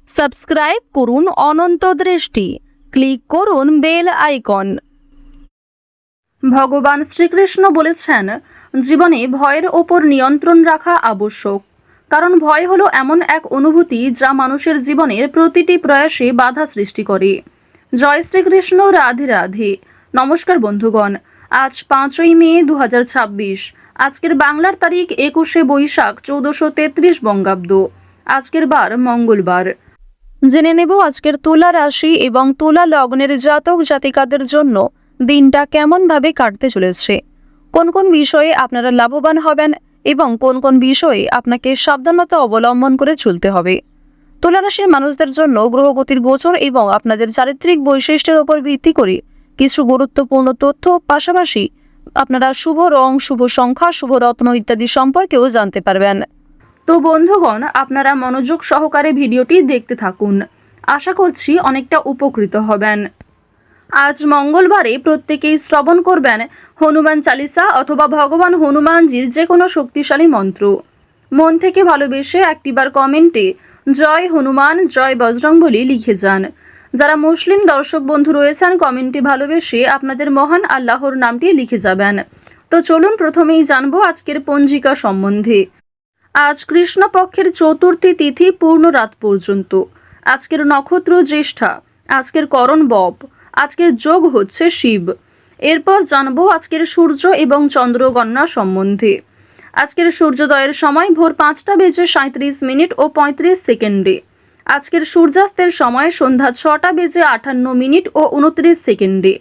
Subscribe করুন অনন্ত দৃষ্টি, click করুন বেল আইকন। ভগবান শ্রীকৃষ্ণ বলেছেন, জীবনে ভয়ের ওপর নিয়ন্ত্রণ রাখা আবশ্যক, কারণ ভয় হলো এমন এক অনুভূতি যা মানুষের জীবনের প্রতিটি প্রয়াসে বাধা সৃষ্টি করে। জয় শ্রীকৃষ্ণ, রাধে রাধে। নমস্কার বন্ধুগণ, আজ 5ই মে 2026। আজকের বাংলার তারিখ 21শে বৈশাখ 1433 বঙ্গাব্দ। আজকের বার মঙ্গলবার। জেনে নেব আজকের তুলা রাশি এবং তুলা লগ্নের জাতক জাতিকাদের জন্য দিনটা কেমনভাবে কাটতে চলেছে, কোন কোন বিষয়ে আপনারা লাভবান হবেন এবং কোন কোন বিষয়ে আপনাকে সাবধানতা অবলম্বন করে চলতে হবে। তুলা রাশির মানুষদের জন্য গ্রহগতির গোচর এবং আপনাদের চারিত্রিক বৈশিষ্ট্যের উপর ভিত্তি করে কিছু গুরুত্বপূর্ণ তথ্য, পাশাপাশি আপনারা শুভ রং, শুভ সংখ্যা, শুভ রত্ন ইত্যাদি সম্পর্কেও জানতে পারবেন। তো বন্ধুগণ, আপনারা মনোযোগ সহকারে ভিডিওটি দেখতে থাকুন। আশা করছি অনেকটা উপকৃত হবেন। আজ মঙ্গলবারে প্রত্যেকেই শ্রবণ করবেন হনুমান চালিসা অথবা ভগবান হনুমানজির যে কোনো শক্তিশালী মন্ত্র। মন থেকে ভালোবেসে একটিবার কমেন্টে জয় হনুমান, জয় বজরংবলী লিখে যান। যারা মুসলিম দর্শক বন্ধু রয়েছেন, কমেন্টে ভালোবেসে আপনাদের মহান আল্লাহর নামটি লিখে যাবেন। তো চলুন প্রথমেই জানবো আজকের পঞ্জিকা সম্বন্ধে। আজ কৃষ্ণপক্ষের চতুর্থী তিথি পূর্ণ রাত পর্যন্ত। আজকের নক্ষত্র জ্যেষ্ঠা। আজকের করণ বব। আজকের যোগ হচ্ছে শিব। এরপর জানবো আজকের সূর্য এবং চন্দ্র গণনা সম্বন্ধে। আজকের সূর্যোদয়ের সময় ভোর 5টা বেজে 37 মিনিট ও 35 সেকেন্ডে। আজকের সূর্যাস্তের সময় সন্ধ্যা 6টা বেজে 58 মিনিট ও 29 সেকেন্ডে।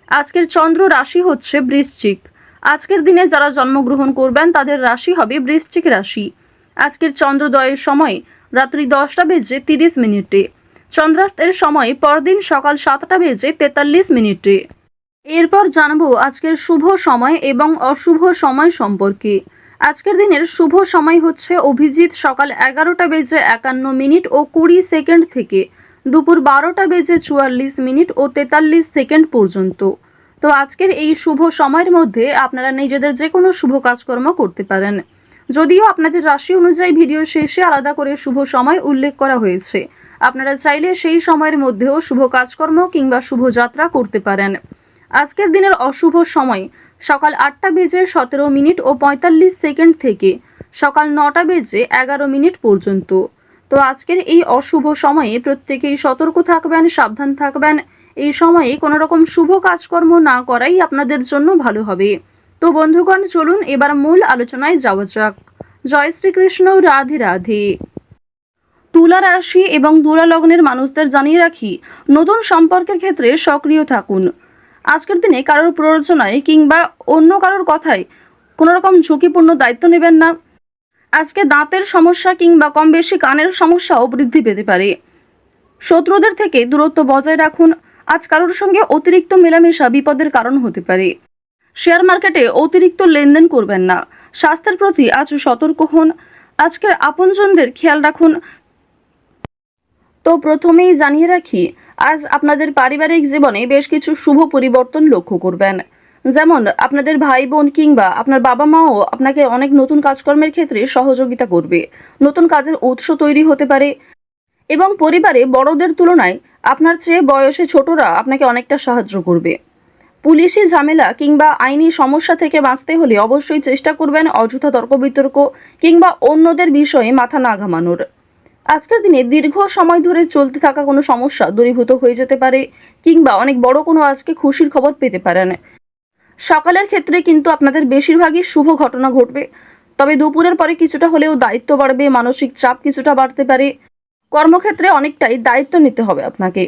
আজকের চন্দ্র রাশি হচ্ছে বৃশ্চিক। আজকের দিনে যারা জন্মগ্রহণ করবেন তাদের রাশি হবে বৃশ্চিক রাশি। আজকের চন্দ্রোদয়ের সময় রাত্রি 10টা বেজে 30 মিনিটে। চন্দ্রাস্তের সময় পরদিন সকাল 7টা বেজে 43 মিনিটে। এরপর জানবো আজকের শুভ সময় এবং অশুভ সময় সম্পর্কে। আজকের দিনের শুভ সময় হচ্ছে অভিজিৎ সকাল 11টা বেজে 51 মিনিট ও 20 সেকেন্ড থেকে দুপুর 12টা বেজে 44 মিনিট ও 43 সেকেন্ড পর্যন্ত। তো আজকের এই শুভ সময়ের মধ্যে আপনারা নিজেদের যে কোনো শুভ কাজকর্ম করতে পারেন। যদিও আপনাদের রাশি অনুযায়ী ভিডিওর শেষে আলাদা করে শুভ সময় উল্লেখ করা হয়েছে, আপনারা চাইলে সেই সময়ের মধ্যেও শুভ কাজকর্ম কিংবা শুভ যাত্রা করতে পারেন। আজকের দিনের অশুভ সময় সকাল 8টা বেজে 17 মিনিট ও 45 সেকেন্ড থেকে সকাল 9টা বেজে 11 মিনিট পর্যন্ত। তো আজকের এই অশুভ সময়ে প্রত্যেকেই সতর্ক থাকবেন, সাবধান থাকবেন। এই সময়ে কোনো রকম শুভ কাজকর্ম না করাই আপনাদের জন্য ভালো হবে। তো বন্ধুগণ, চলুন এবার মূল আলোচনায় যাওয়া যাক। জয় শ্রীকৃষ্ণ, রাধে রাধে। তুলা রাশি এবং তুলা লগ্নের মানুষদের জানিয়ে রাখি, নতুন সম্পর্কের ক্ষেত্রে সক্রিয় থাকুন। আজকের দিনে কারোর প্ররোচনায় কিংবা অন্য কারোর কথায় কোনো রকম ঝুঁকিপূর্ণ দায়িত্ব নেবেন না। আজকে দাঁতের সমস্যা কিংবা কম বেশি কানের সমস্যাও বৃদ্ধি পেতে পারে। শত্রুদের থেকে দূরত্ব বজায় রাখুন। আজ কারোর সঙ্গে অতিরিক্ত মেলামেশা বিপদের কারণ হতে পারে। শেয়ার মার্কেটে অতিরিক্ত লেনদেন করবেন না। স্বাস্থ্যের প্রতি আজ সতর্ক হন। আজকের আপনজনদের খেয়াল রাখুন। তো প্রথমেই জানিয়ে রাখি, আজ আপনাদের পারিবারিক জীবনে বেশ কিছু শুভ পরিবর্তন লক্ষ্য করবেন। যেমন আপনাদের ভাই বোন কিংবা আপনার বাবা মাও আপনাকে অনেক নতুন কাজকর্মের ক্ষেত্রে সহযোগিতা করবে। নতুন কাজের উৎস তৈরি হতে পারে এবং পরিবারে বড়দের তুলনায় আপনার চেয়ে বয়সে ছোটরা আপনাকে অনেকটা সাহায্য করবে। পুলিশি ঝামেলা কিংবা আইনি সমস্যা থেকে বাঁচতে হলে অবশ্যই চেষ্টা করবেন অযথা তর্ক বিতর্ক কিংবা অন্যদের বিষয়ে মাথা না ঘামানোর। আজকের দিনে দীর্ঘ সময় ধরে চলতে থাকা কোনো সমস্যা দূরীভূত হয়ে যেতে পারে কিংবা অনেক বড় কোনো আজকে খুশির খবর পেতে পারেন। সকালের ক্ষেত্রে কিন্তু আপনাদের বেশিরভাগই শুভ ঘটনা ঘটবে, তবে দুপুরের পরে কিছুটা হলেও দায়িত্ব বাড়বে, মানসিক চাপ কিছুটা বাড়তে পারে। কর্মক্ষেত্রে অনেকটাই দায়িত্ব নিতে হবে আপনাকে।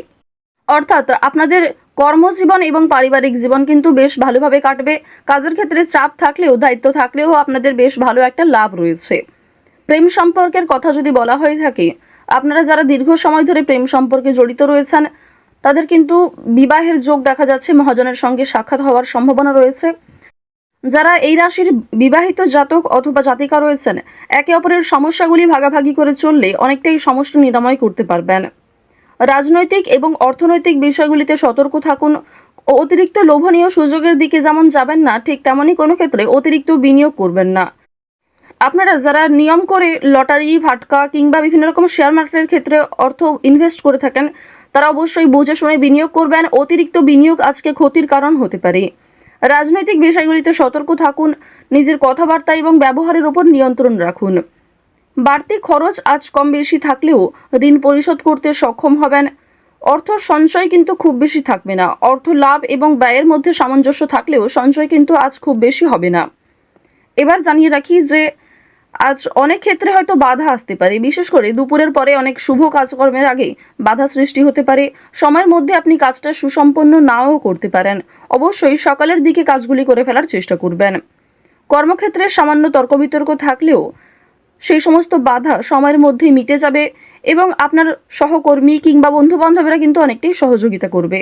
অর্থাৎ আপনাদের কর্মজীবন এবং পারিবারিক জীবন কিন্তু বেশ ভালোভাবে কাটবে। কাজের ক্ষেত্রে চাপ থাকলেও, দায়িত্ব থাকলেও আপনাদের বেশ ভালো একটা লাভ রয়েছে। প্রেম সম্পর্কের কথা যদি বলা হয়ে থাকে, আপনারা যারা দীর্ঘ সময় ধরে প্রেম সম্পর্কে জড়িত রয়েছেন তাদের কিন্তু বিবাহের যোগ দেখা যাচ্ছে, মহাজনের সঙ্গে সাক্ষাৎ হওয়ার সম্ভাবনা রয়েছে। যারা এই রাশির বিবাহিত জাতক অথবা জাতিকা রয়েছেন, একে অপরের সমস্যাগুলি ভাগাভাগি করে চললে অনেকটাই সমস্যা নিরাময় করতে পারবেন। রাজনৈতিক এবং অর্থনৈতিক বিষয়গুলিতে সতর্ক থাকুন। অতিরিক্ত লোভনীয় সুযোগের দিকে যেমন যাবেন না, ঠিক তেমনই কোনো ক্ষেত্রে অতিরিক্ত বিনিয়োগ করবেন না। আপনারা যারা নিয়ম করে লটারি, ফাটকা কিংবা বিভিন্ন রকম শেয়ার মার্কেটের ক্ষেত্রে অর্থ ইনভেস্ট করে থাকেন, তারা অবশ্যই বুঝে শুনে বিনিয়োগ করবেন। অতিরিক্ত বিনিয়োগ আজকে ক্ষতির কারণ হতে পারে। রাজনৈতিক বিষয়গুলিতে সতর্ক থাকুন। নিজের কথাবার্তা এবং ব্যবহারের উপর নিয়ন্ত্রণ রাখুন। বাড়তি খরচ আজ কম বেশি থাকলেও ঋণ পরিশোধ করতে সক্ষম হবেন। অর্থ সঞ্চয় কিন্তু খুব বেশি থাকবে না। অর্থ লাভ এবং ব্যয়ের মধ্যে সামঞ্জস্য থাকলেও সঞ্চয় কিন্তু আজ খুব বেশি হবে না। এবার জানিয়ে রাখি যে আজ অনেক ক্ষেত্রে হয়তো বাধা আসতে পারে। বিশেষ করে দুপুরের পরে অনেক শুভ কাজকর্মের আগে বাধা সৃষ্টি হতে পারে। সময়ের মধ্যে আপনি কাজটা সুসম্পন্ন নাও করতে পারেন। অবশ্যই সকালের দিকে কাজগুলি করে ফেলার চেষ্টা করবেন। কর্মক্ষেত্রে সামান্য তর্ক বিতর্ক থাকলেও সেই সমস্ত বাধা সময়ের মধ্যেই মিটে যাবে এবং আপনার সহকর্মী কিংবা বন্ধু বান্ধবেরা কিন্তু অনেকটাই সহযোগিতা করবে।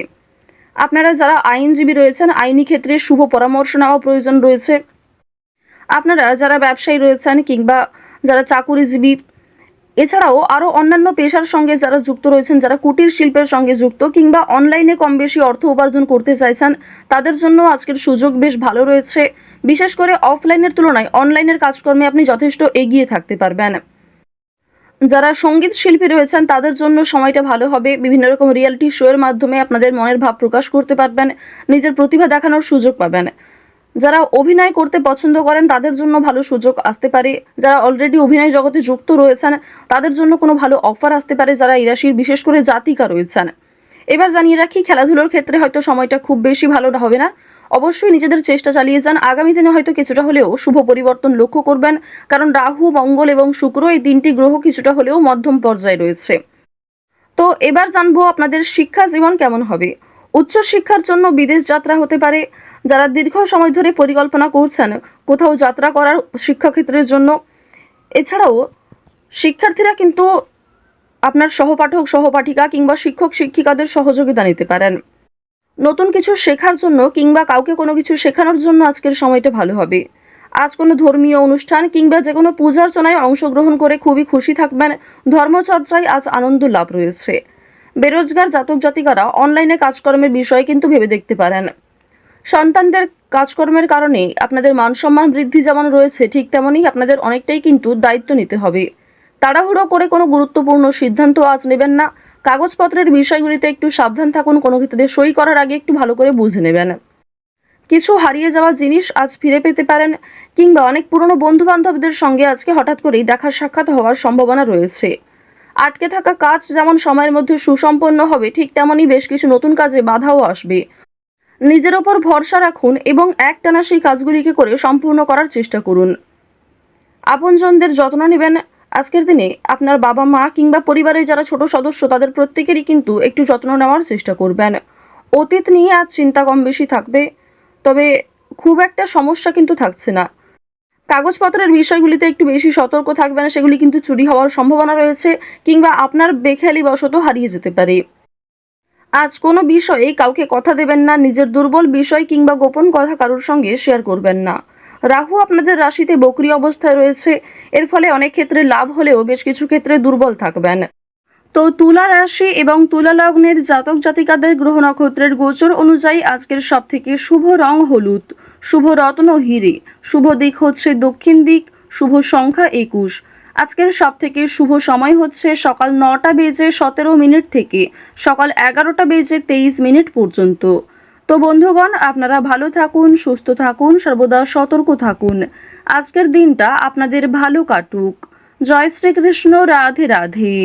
আপনারা যারা আইনজীবী রয়েছেন, আইনি ক্ষেত্রে শুভ পরামর্শ নেওয়া প্রয়োজন রয়েছে। আপনারা যারা ব্যবসায়ী রয়েছেন কিংবা যারা চাকুরিজীবী, এছাড়াও আরও অন্যান্য পেশার সঙ্গে যারা যুক্ত রয়েছেন, যারা কুটির শিল্পের সঙ্গে যুক্ত কিংবা অনলাইনে কম বেশি অর্থ উপার্জন করতে চাইছেন, তাদের জন্য আজকের সুযোগ বেশ ভালো রয়েছে। বিশেষ করে অফলাইনের তুলনায় অনলাইনের কাজকর্মে আপনি যথেষ্ট এগিয়ে থাকতে পারবেন। যারা সঙ্গীত শিল্পী রয়েছেন তাদের জন্য সময়টা ভালো হবে। বিভিন্ন রকম রিয়েলিটি শো এর মাধ্যমে আপনাদের মনের ভাব প্রকাশ করতে পারবেন, নিজের প্রতিভা দেখানোর সুযোগ পাবেন। যারা অভিনয় করতে পছন্দ করেন তাদের জন্য ভালো সুযোগ আসতে পারে। যারা অলরেডি অভিনয় জগতে যুক্ত রয়েছেন তাদের জন্য কোনো ভালো অফার আসতে পারে, যারা এই রাশির বিশেষ করে জাতিকা রয়েছেন। এবার জানিয়ে রাখি, খেলাধুলোর ক্ষেত্রে হয়তো সময়টা খুব বেশি ভালো হবে না। অবশ্যই নিজেদের চেষ্টা চালিয়ে যান। আগামী দিনে হয়তো কিছুটা হলেও শুভ পরিবর্তন লক্ষ্য করবেন, কারণ রাহু, মঙ্গল এবং শুক্র এই তিনটি গ্রহ কিছুটা হলেও মধ্যম পর্যায়ে রয়েছে। তো এবার জানবো আপনাদের শিক্ষা জীবন কেমন হবে। উচ্চ শিক্ষার জন্য বিদেশ যাত্রা হতে পারে। যারা দীর্ঘ সময় ধরে পরিকল্পনা করছেন কোথাও যাত্রা করার শিক্ষাক্ষেত্রের জন্য, এছাড়াও শিক্ষার্থীরা কিন্তু আপনার সহপাঠক, সহপাঠিকা কিংবা শিক্ষক, শিক্ষিকাদের সহযোগিতা নিতে পারেন। নতুন কিছু শেখার জন্য কিংবা কাউকে কোনো কিছু শেখানোর জন্য আজকের সময়টা ভালো হবে। আজ কোনো ধর্মীয় অনুষ্ঠান কিংবা যে কোনো পূজার্চনায় অংশগ্রহণ করে খুবই খুশি থাকবেন। ধর্মচর্চায় আজ আনন্দ লাভ রয়েছে। বেরোজগার জাতক জাতিকারা অনলাইনে কাজকর্মের বিষয়ে কিন্তু ভেবে দেখতে পারেন। সন্তানদের কাজকর্মের কারণে আপনাদের মান সম্মান বৃদ্ধি যেমন রয়েছে, ঠিক তেমনই আপনাদের অনেকটাই কিন্তু দায়িত্ব নিতে হবে। তাড়াহুড়ো করে কোনো গুরুত্বপূর্ণ সিদ্ধান্ত আজ নেবেন না। কাগজপত্রের বিষয়গুলিতে একটু সাবধান থাকুন। কোনো ক্ষেত্রে সই করার আগে একটু ভালো করে বুঝে নেবেন। কিছু হারিয়ে যাওয়া জিনিস আজ ফিরে পেতে পারেন কিংবা অনেক পুরনো বন্ধু বান্ধবদের সঙ্গে আজকে হঠাৎ করেই দেখা সাক্ষাৎ হওয়ার সম্ভাবনা রয়েছে। আটকে থাকা কাজ যেমন সময়ের মধ্যে সুসম্পন্ন হবে, ঠিক তেমনই বেশ কিছু নতুন কাজে বাধাও আসবে। নিজের ওপর ভরসা রাখুন এবং একটানা সেই কাজগুলিকে করে সম্পূর্ণ করার চেষ্টা করুন। আপনজনদের যত্ন নেবেন। আজকের দিনে আপনার বাবা মা কিংবা পরিবারের যারা ছোট সদস্য তাদের প্রত্যেকেরই কিন্তু একটু যত্ন নেওয়ার চেষ্টা করবেন। অতীত নিয়ে আজ চিন্তা কম বেশি থাকবে, তবে খুব একটা সমস্যা কিন্তু থাকছে না। কাগজপত্রের বিষয়গুলিতে একটু বেশি সতর্ক থাকবেন, সেগুলি কিন্তু চুরি হওয়ার সম্ভাবনা রয়েছে কিংবা আপনার বেখেয়ালি বশত হারিয়ে যেতে পারে। আজ কোনো বিষয়ে কাউকে কথা দেবেন না। নিজের দুর্বল বিষয় কিংবা গোপন কথা কারোর সঙ্গে শেয়ার করবেন না। রাহু আপনাদের রাশিতে বক্রী অবস্থায় রয়েছে। এর ফলে অনেক ক্ষেত্রে লাভ হলেও বেশ কিছু ক্ষেত্রে দুর্বল থাকবেন। তো তুলা রাশি এবং তুলা লগ্নের জাতক জাতিকাদের গ্রহ নক্ষত্রের গোচর অনুযায়ী আজকের সবথেকে শুভ রং হলুদ, শুভ রত্ন হিরে, শুভ দিক হচ্ছে দক্ষিণ দিক, শুভ সংখ্যা 21। আজকের সবথেকে শুভ সময় হচ্ছে সকাল 9:17 থেকে সকাল 11:23 পর্যন্ত। তো বন্ধুগণ, আপনারা ভালো থাকুন, সুস্থ থাকুন, সর্বদা সতর্ক থাকুন। আজকের দিনটা আপনাদের ভালো কাটুক। জয় শ্রীকৃষ্ণ। রাধে রাধে।